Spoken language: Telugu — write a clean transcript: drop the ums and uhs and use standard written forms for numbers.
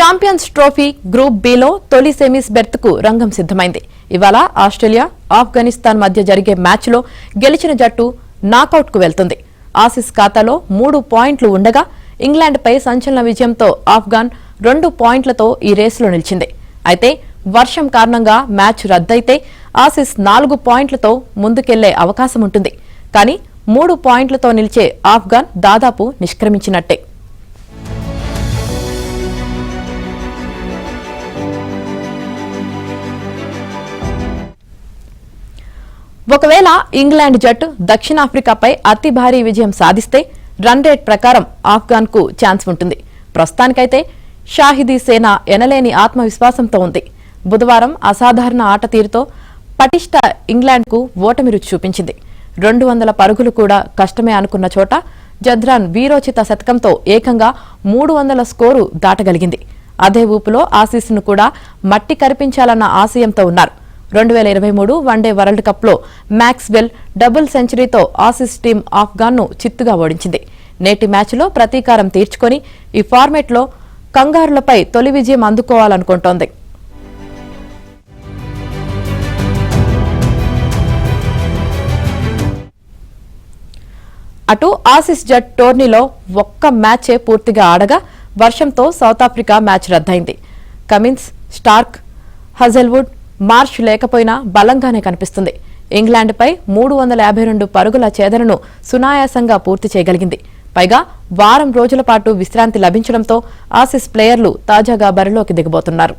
ఛాంపియన్స్ ట్రోఫీ గ్రూప్ బిలో తొలి సెమీస్ బెర్త్కు రంగం సిద్ధమైంది. ఇవాళ ఆస్ట్రేలియా, ఆఫ్ఘనిస్తాన్ మధ్య జరిగే మ్యాచ్లో గెలిచిన జట్టు నాకౌట్కు వెళ్తుంది. ఆసీస్ ఖాతాలో 3 పాయింట్లు ఉండగా ఇంగ్లాండ్పై సంచలన విజయంతో ఆఫ్ఘాన్ 2 పాయింట్లతో ఈ రేసులో నిలిచింది. అయితే వర్షం కారణంగా మ్యాచ్ రద్దయితే ఆసీస్ 4 పాయింట్లతో ముందుకెళ్లే అవకాశం ఉంటుంది. కానీ 3 పాయింట్లతో నిలిచే ఆఫ్ఘాన్ దాదాపు నిష్క్రమించినట్టే. ఒకవేళ ఇంగ్లాండ్ జట్టు దక్షిణాఫ్రికాపై అతి భారీ విజయం సాధిస్తే రన్ రేట్ ప్రకారం ఆఫ్ఘాన్కు ఛాన్స్ ఉంటుంది. ప్రస్తుతానికైతే షాహిదీ సేన ఎనలేని ఆత్మవిశ్వాసంతో ఉంది. బుధవారం అసాధారణ ఆట తీరుతో పటిష్ట ఇంగ్లాండ్కు ఓటమి రుచి చూపించింది. 200 పరుగులు కూడా కష్టమే అనుకున్న చోట జద్రాన్ వీరోచిత శతకంతో ఏకంగా 300 స్కోరు దాటగలిగింది. అదే ఊపులో ఆసీస్ను కూడా మట్టి కరిపించాలన్న ఆశయంతో ఉన్నారు. 2023 వన్డే వరల్డ్ కప్లో మ్యాక్స్వెల్ డబుల్ సెంచరీతో ఆసీస్ టీం ఆఫ్ఘాన్ను చిత్తుగా ఓడించింది. నేటి మ్యాచ్లో ప్రతీకారం తీర్చుకొని ఈ ఫార్మెట్లో కంగారులపై తొలి విజయం అందుకోవాలనుకుంటోంది. అటు ఆసీస్ జట్ టోర్నీలో ఒక్క మ్యాచే పూర్తిగా ఆడగా వర్షంతో సౌత్ ఆఫ్రికా మ్యాచ్ రద్దయింది. కమిన్స్, స్టార్క్, హజెల్వుడ్, మార్ష్ లేకపోయినా బలంగానే కనిపిస్తుంది. ఇంగ్లాండ్పై 352 పరుగుల ఛేదనను సునాయాసంగా పూర్తి చేయగలిగింది. పైగా వారం రోజుల పాటు విశ్రాంతి లభించడంతో ఆసీస్ ప్లేయర్లు తాజాగా బరిలోకి దిగబోతున్నారు.